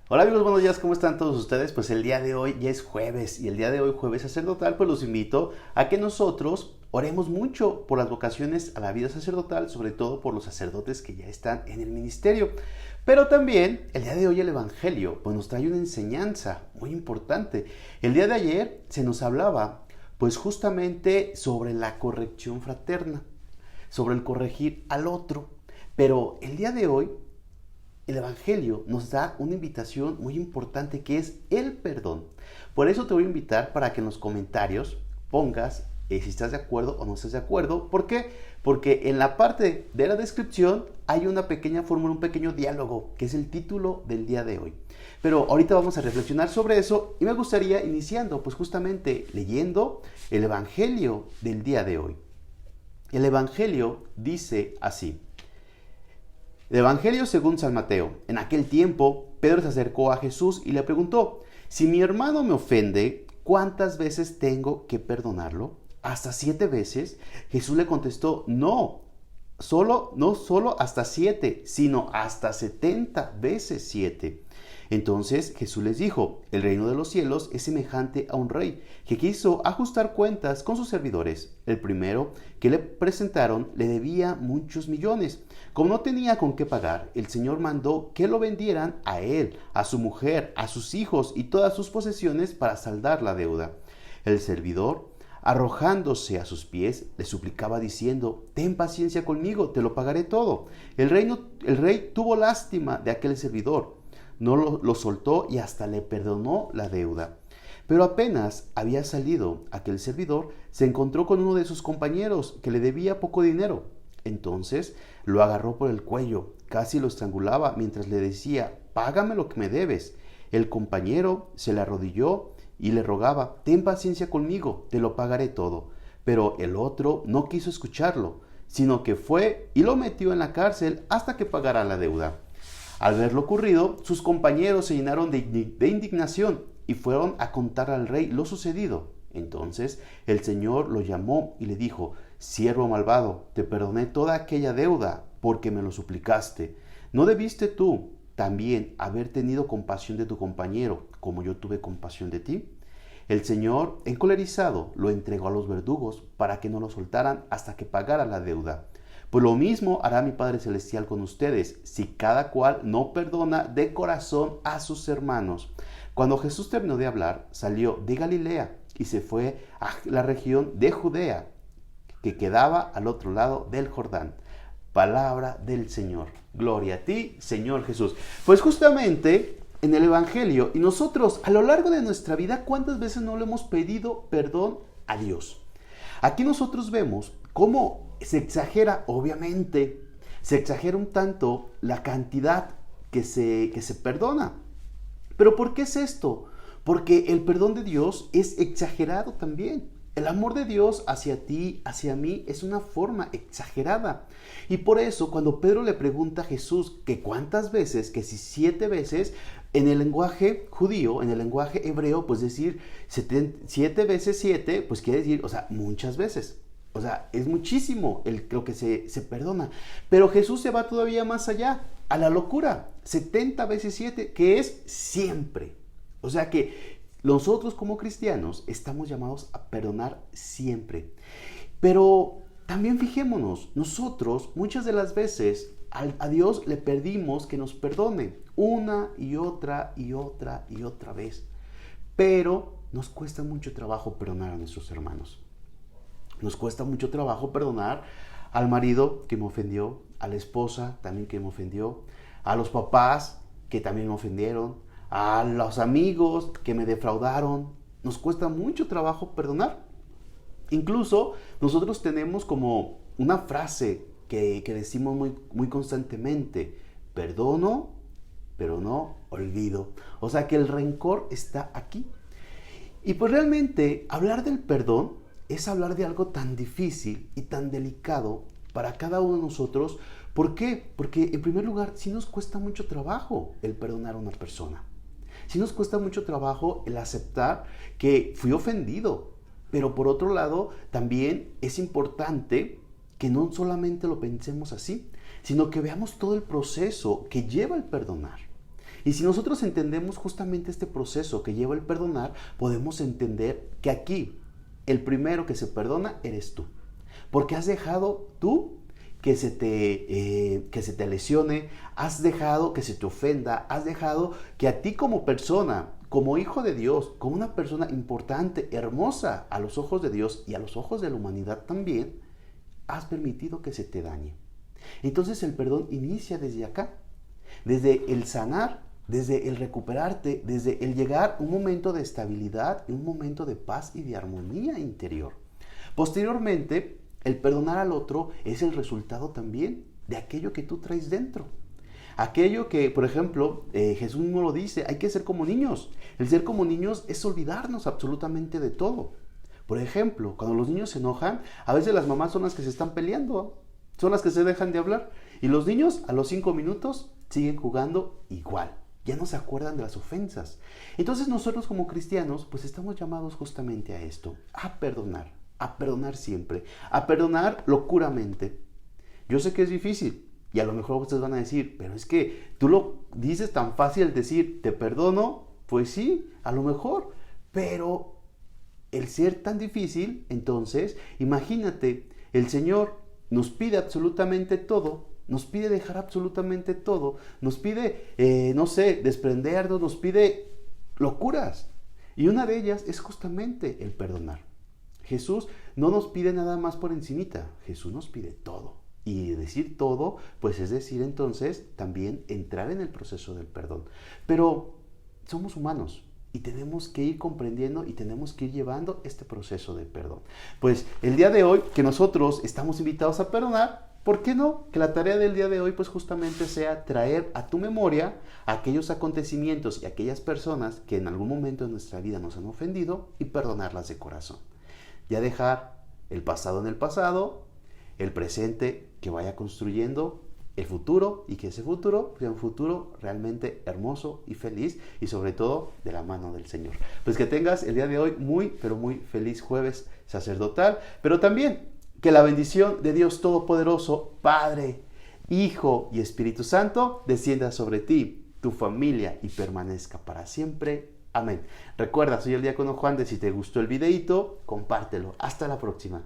Hola amigos, buenos días, ¿cómo están todos ustedes? Pues el día de hoy ya es jueves y el día de hoy, jueves sacerdotal, pues los invito a que nosotros oremos mucho por las vocaciones a la vida sacerdotal, sobre todo por los sacerdotes que ya están en el ministerio. Pero también el día de hoy el Evangelio pues nos trae una enseñanza muy importante. El día de ayer se nos hablaba pues justamente sobre la corrección fraterna, sobre el corregir al otro. Pero el día de hoy el Evangelio nos da una invitación muy importante que es el perdón. Por eso te voy a invitar para que en los comentarios pongas si estás de acuerdo o no estás de acuerdo. ¿Por qué? Porque en la parte de la descripción hay una pequeña fórmula, un pequeño diálogo, que es el título del día de hoy. Pero ahorita vamos a reflexionar sobre eso y me gustaría iniciando pues justamente leyendo el Evangelio del día de hoy. El Evangelio dice así. El Evangelio según San Mateo. En aquel tiempo, Pedro se acercó a Jesús y le preguntó, si mi hermano me ofende, ¿cuántas veces tengo que perdonarlo? ¿Hasta 7 veces? Jesús le contestó, no solo hasta 7, sino hasta 70 veces 7. Entonces Jesús les dijo, el reino de los cielos es semejante a un rey que quiso ajustar cuentas con sus servidores. El primero que le presentaron le debía muchos millones. Como no tenía con qué pagar, el Señor mandó que lo vendieran a él, a su mujer, a sus hijos y todas sus posesiones para saldar la deuda. El servidor, arrojándose a sus pies, le suplicaba diciendo, ten paciencia conmigo, te lo pagaré todo. El rey tuvo lástima de aquel servidor, no lo soltó y hasta le perdonó la deuda. Pero apenas había salido aquel servidor, se encontró con uno de sus compañeros que le debía poco dinero. Entonces lo agarró por el cuello, casi lo estrangulaba mientras le decía, págame lo que me debes. El compañero se le arrodilló y le rogaba, ten paciencia conmigo, te lo pagaré todo. Pero el otro no quiso escucharlo, sino que fue y lo metió en la cárcel hasta que pagara la deuda. Al ver lo ocurrido, sus compañeros se llenaron de indignación y fueron a contar al rey lo sucedido. Entonces el Señor lo llamó y le dijo, siervo malvado, te perdoné toda aquella deuda porque me lo suplicaste. ¿No debiste tú también haber tenido compasión de tu compañero como yo tuve compasión de ti? El Señor, encolerizado, lo entregó a los verdugos para que no lo soltaran hasta que pagara la deuda. Pues lo mismo hará mi Padre Celestial con ustedes, si cada cual no perdona de corazón a sus hermanos. Cuando Jesús terminó de hablar, salió de Galilea y se fue a la región de Judea, que quedaba al otro lado del Jordán. Palabra del Señor. Gloria a ti, Señor Jesús. Pues justamente en el Evangelio, y nosotros a lo largo de nuestra vida, ¿cuántas veces no le hemos pedido perdón a Dios? Aquí nosotros vemos cómo se exagera, obviamente, se exagera un tanto la cantidad que se perdona. ¿Pero por qué es esto? Porque el perdón de Dios es exagerado también. El amor de Dios hacia ti, hacia mí, es una forma exagerada. Y por eso, cuando Pedro le pregunta a Jesús que cuántas veces, que si 7 veces, en el lenguaje judío, en el lenguaje hebreo, pues decir 7 veces 7, pues quiere decir, o sea, muchas veces. O sea, es muchísimo lo que se perdona. Pero Jesús se va todavía más allá, a la locura. 70 veces 7, que es siempre. O sea que nosotros como cristianos estamos llamados a perdonar siempre. Pero también fijémonos, nosotros muchas de las veces a Dios le pedimos que nos perdone una y otra y otra y otra vez. Pero nos cuesta mucho trabajo perdonar a nuestros hermanos. Nos cuesta mucho trabajo perdonar al marido que me ofendió, a la esposa también que me ofendió, a los papás que también me ofendieron, a los amigos que me defraudaron. Nos cuesta mucho trabajo perdonar. Incluso nosotros tenemos como una frase que decimos muy constantemente, perdono, pero no olvido. O sea que el rencor está aquí. Y pues realmente hablar del perdón es hablar de algo tan difícil y tan delicado para cada uno de nosotros. ¿Por qué? Porque en primer lugar, sí nos cuesta mucho trabajo el perdonar a una persona. Sí nos cuesta mucho trabajo el aceptar que fui ofendido. Pero por otro lado, también es importante que no solamente lo pensemos así, sino que veamos todo el proceso que lleva el perdonar. Y si nosotros entendemos justamente este proceso que lleva el perdonar, podemos entender que aquí el primero que se perdona eres tú. Porque has dejado tú que se te lesione, has dejado que se te ofenda, has dejado que a ti como persona, como hijo de Dios, como una persona importante, hermosa a los ojos de Dios y a los ojos de la humanidad también, has permitido que se te dañe. Entonces el perdón inicia desde acá, desde el sanar, desde el recuperarte, desde el llegar a un momento de estabilidad y un momento de paz y de armonía interior. Posteriormente, el perdonar al otro es el resultado también de aquello que tú traes dentro. Aquello que, por ejemplo, Jesús mismo lo dice, hay que ser como niños. El ser como niños es olvidarnos absolutamente de todo. Por ejemplo, cuando los niños se enojan, a veces las mamás son las que se están peleando, son las que se dejan de hablar. Y los niños a los 5 minutos siguen jugando igual. Ya no se acuerdan de las ofensas. Entonces nosotros como cristianos, pues estamos llamados justamente a esto, a perdonar siempre, a perdonar locuramente. Yo sé que es difícil y a lo mejor ustedes van a decir, pero es que tú lo dices tan fácil decir, te perdono, pues sí, a lo mejor, pero el ser tan difícil, entonces, imagínate, el Señor nos pide absolutamente todo, nos pide dejar absolutamente todo, nos pide, desprendernos, nos pide locuras. Y una de ellas es justamente el perdonar. Jesús no nos pide nada más por encimita, Jesús nos pide todo. Y decir todo, pues es decir entonces también entrar en el proceso del perdón. Pero somos humanos y tenemos que ir comprendiendo y tenemos que ir llevando este proceso de perdón. Pues el día de hoy que nosotros estamos invitados a perdonar, ¿por qué no? Que la tarea del día de hoy pues justamente sea traer a tu memoria aquellos acontecimientos y aquellas personas que en algún momento de nuestra vida nos han ofendido y perdonarlas de corazón. Ya dejar el pasado en el pasado, el presente que vaya construyendo el futuro y que ese futuro sea un futuro realmente hermoso y feliz y sobre todo de la mano del Señor. Pues que tengas el día de hoy muy, pero muy feliz jueves sacerdotal, pero también que la bendición de Dios Todopoderoso, Padre, Hijo y Espíritu Santo descienda sobre ti, tu familia y permanezca para siempre. Amén. Recuerda, soy el diácono Juan de. Si te gustó el videito, compártelo. Hasta la próxima.